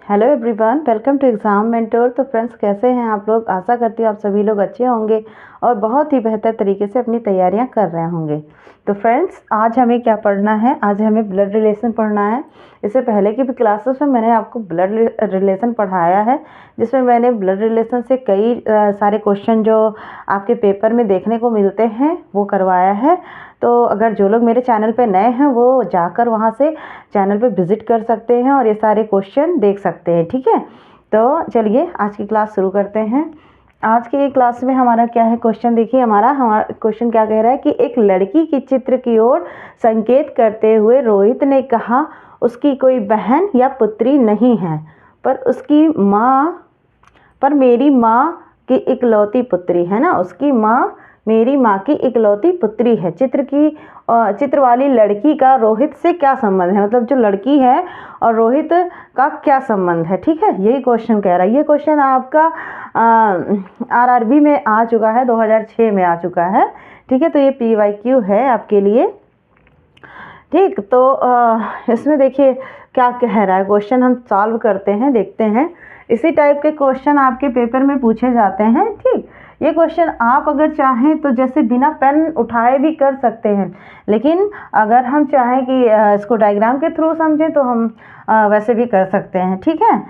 Hello everyone, welcome to exam mentor. तो friends, कैसे हैं आप लोग? आशा करती हूँ आप सभी लोग अच्छे होंगे और बहुत ही बेहतर तरीके से अपनी तैयारियां कर रहे होंगे। तो फ्रेंड्स, आज हमें क्या पढ़ना है? आज हमें ब्लड रिलेशन पढ़ना है। इससे पहले की भी क्लासेस में मैंने आपको ब्लड रिलेशन पढ़ाया है, जिसमें मैंने ब्लड रिलेशन से कई सारे क्वेश्चन जो आपके पेपर में देखने को मिलते हैं वो करवाया है। तो अगर जो लोग मेरे चैनल पे नए हैं वो जाकर वहाँ से चैनल पे विज़िट कर सकते हैं और ये सारे क्वेश्चन देख सकते हैं। ठीक है, तो चलिए आज की क्लास शुरू करते हैं। आज की क्लास में हमारा क्या है क्वेश्चन? देखिए, हमारा क्वेश्चन क्या कह रहा है कि एक लड़की की चित्र की ओर संकेत करते हुए रोहित ने कहा उसकी कोई बहन या पुत्री नहीं है, पर मेरी माँ की इकलौती पुत्री है ना। उसकी माँ मेरी माँ की इकलौती पुत्री है। चित्र वाली लड़की का रोहित से क्या संबंध है? मतलब जो लड़की है और रोहित का क्या संबंध है? ठीक है, यही क्वेश्चन कह रहा है। ये क्वेश्चन आपका आरआरबी में आ चुका है, 2006 में आ चुका है। ठीक है, तो ये PYQ है आपके लिए। ठीक, तो इसमें देखिए क्या कह रहा है क्वेश्चन, हम सॉल्व करते हैं, देखते हैं। इसी टाइप के क्वेश्चन आपके पेपर में पूछे जाते हैं। ठीक, ये क्वेश्चन आप अगर चाहें तो जैसे बिना पेन उठाए भी कर सकते हैं, लेकिन अगर हम चाहें कि इसको डायग्राम के थ्रू समझें तो हम वैसे भी कर सकते हैं। ठीक है,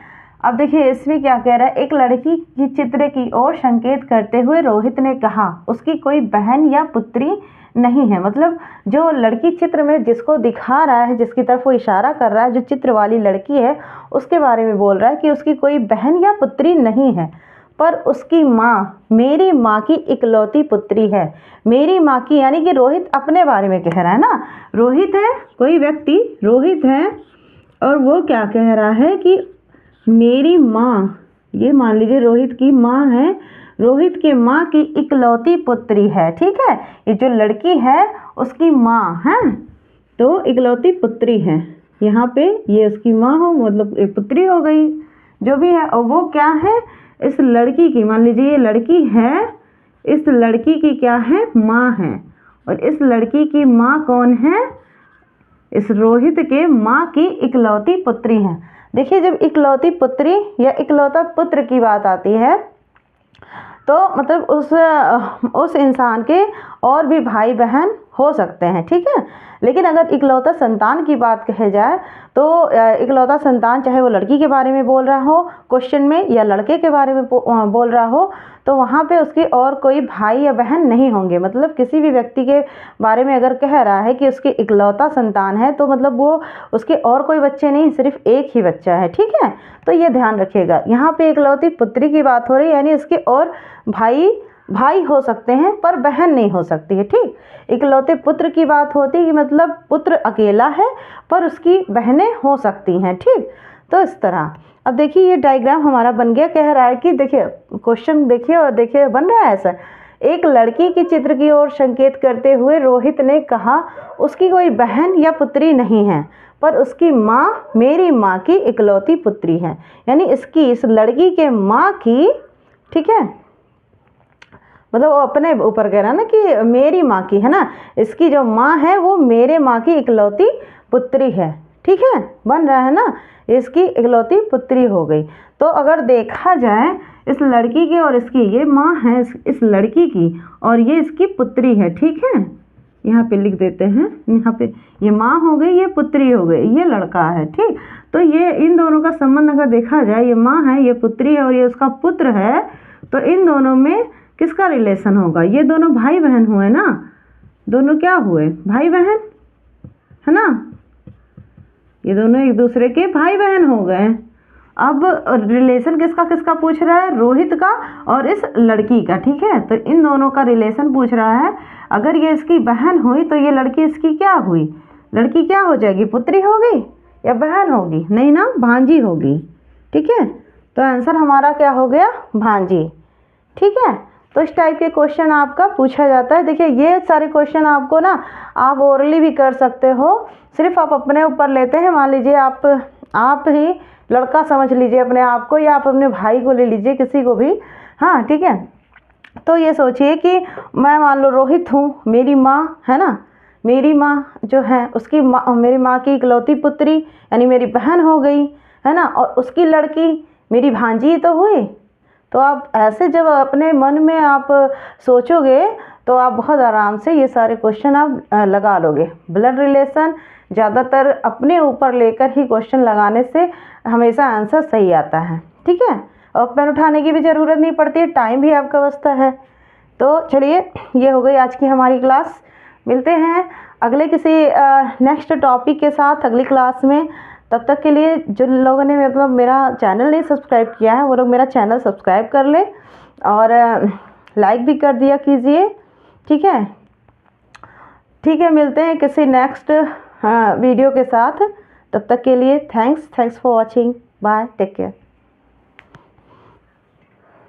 अब देखिए इसमें क्या कह रहा है। एक लड़की की चित्र की ओर संकेत करते हुए रोहित ने कहा उसकी कोई बहन या पुत्री नहीं है। मतलब जो लड़की चित्र में जिसको दिखा रहा है, जिसकी तरफ वो इशारा कर रहा है, जो चित्र वाली लड़की है, उसके बारे में बोल रहा है कि उसकी कोई बहन या पुत्री नहीं है, पर उसकी माँ मेरी माँ की इकलौती पुत्री है। मेरी माँ की यानी कि रोहित अपने बारे में कह रहा है ना। रोहित है, कोई व्यक्ति रोहित है और वो क्या कह रहा है कि मेरी माँ, ये मान लीजिए रोहित की माँ है, रोहित के माँ की इकलौती पुत्री है। ठीक है, ये जो लड़की है उसकी माँ है, तो इकलौती पुत्री है। यहाँ पे ये उसकी माँ हो, मतलब एक पुत्री हो गई, जो भी है। और वो क्या है? इस लड़की की, मान लीजिए ये लड़की है, इस लड़की की क्या है? माँ है। और इस लड़की की माँ कौन है? इस रोहित के माँ की इकलौती पुत्री है। देखिए, जब इकलौती पुत्री या इकलौता पुत्र की बात आती है तो मतलब उस इंसान के और भी भाई बहन हो सकते हैं। ठीक है, लेकिन अगर इकलौता संतान की बात कही जाए तो इकलौता संतान चाहे वो लड़की के बारे में बोल रहा हो क्वेश्चन में या लड़के के बारे में बोल रहा हो, तो वहाँ पे उसके और कोई भाई या बहन नहीं होंगे। मतलब किसी भी व्यक्ति के बारे में अगर कह रहा है कि उसकी इकलौता संतान है, तो मतलब वो उसके और कोई बच्चे नहीं, सिर्फ एक ही बच्चा है। ठीक है, तो ये ध्यान रखिएगा। यहाँ पे इकलौती पुत्री की बात हो रही है, यानी इसके और भाई हो सकते हैं पर बहन नहीं हो सकती है। ठीक, इकलौते पुत्र की बात होती है कि मतलब पुत्र अकेला है पर उसकी बहनें हो सकती हैं। ठीक, तो इस तरह अब देखिए ये डायग्राम हमारा बन गया। कह रहा है कि देखिए क्वेश्चन देखिए और देखिए बन रहा है ऐसा। एक लड़की की चित्र की ओर संकेत करते हुए रोहित ने कहा उसकी कोई बहन या पुत्री नहीं है, पर उसकी माँ मेरी माँ की इकलौती पुत्री है। यानी इस लड़की के माँ की, ठीक है, मतलब वो अपने ऊपर कह रहा है ना कि मेरी माँ की, है ना। इसकी जो माँ है वो मेरे माँ की इकलौती पुत्री है। ठीक है, बन रहा है ना, इसकी इकलौती पुत्री हो गई। तो अगर देखा जाए इस लड़की की और इसकी, ये माँ है इस लड़की की और ये इसकी पुत्री है। ठीक है, यहाँ पे लिख देते हैं, यहाँ पे ये माँ हो गई, ये पुत्री हो गई, ये लड़का है। ठीक, तो ये इन दोनों का संबंध अगर देखा जाए, ये माँ है, ये पुत्री है और ये उसका पुत्र है, तो इन दोनों में किसका रिलेशन होगा? ये दोनों भाई बहन हुए ना, दोनों क्या हुए? भाई बहन, है ना। ये दोनों एक दूसरे के भाई बहन हो गए। अब रिलेशन किसका किसका पूछ रहा है? रोहित का और इस लड़की का। ठीक है, तो इन दोनों का रिलेशन पूछ रहा है। अगर ये इसकी बहन हुई तो ये लड़की इसकी क्या हुई? लड़की क्या हो जाएगी? पुत्री होगी या बहन होगी? नहीं ना, भांजी होगी। ठीक है, तो आंसर हमारा क्या हो गया? भांजी। ठीक है, तो इस टाइप के क्वेश्चन आपका पूछा जाता है। देखिए ये सारे क्वेश्चन आपको ना आप ओरली भी कर सकते हो, सिर्फ आप अपने ऊपर लेते हैं। मान लीजिए आप ही लड़का समझ लीजिए अपने आप को, या आप अपने भाई को ले लीजिए, किसी को भी। हाँ, ठीक है, तो ये सोचिए कि मैं मान लो रोहित हूँ, मेरी माँ है ना, मेरी माँ जो है उसकी माँ, मेरी माँ की इकलौती पुत्री यानी मेरी बहन हो गई, है ना, और उसकी लड़की मेरी भांजी तो हुई। तो आप ऐसे जब अपने मन में आप सोचोगे तो आप बहुत आराम से ये सारे क्वेश्चन आप लगा लोगे। ब्लड रिलेशन ज़्यादातर अपने ऊपर लेकर ही क्वेश्चन लगाने से हमेशा आंसर सही आता है, ठीक है। और पेन उठाने की भी ज़रूरत नहीं पड़ती है, टाइम भी आपका बचता है। तो चलिए, ये हो गई आज की हमारी क्लास। मिलते हैं अगले किसी नेक्स्ट टॉपिक के साथ अगली क्लास में। तब तक के लिए जो लोगों ने मतलब मेरा चैनल नहीं सब्सक्राइब किया है वो लोग मेरा चैनल सब्सक्राइब कर ले और लाइक भी कर दिया कीजिए, ठीक है। ठीक है, मिलते हैं किसी नेक्स्ट वीडियो के साथ। तब तक के लिए thanks for watching. Bye, take care.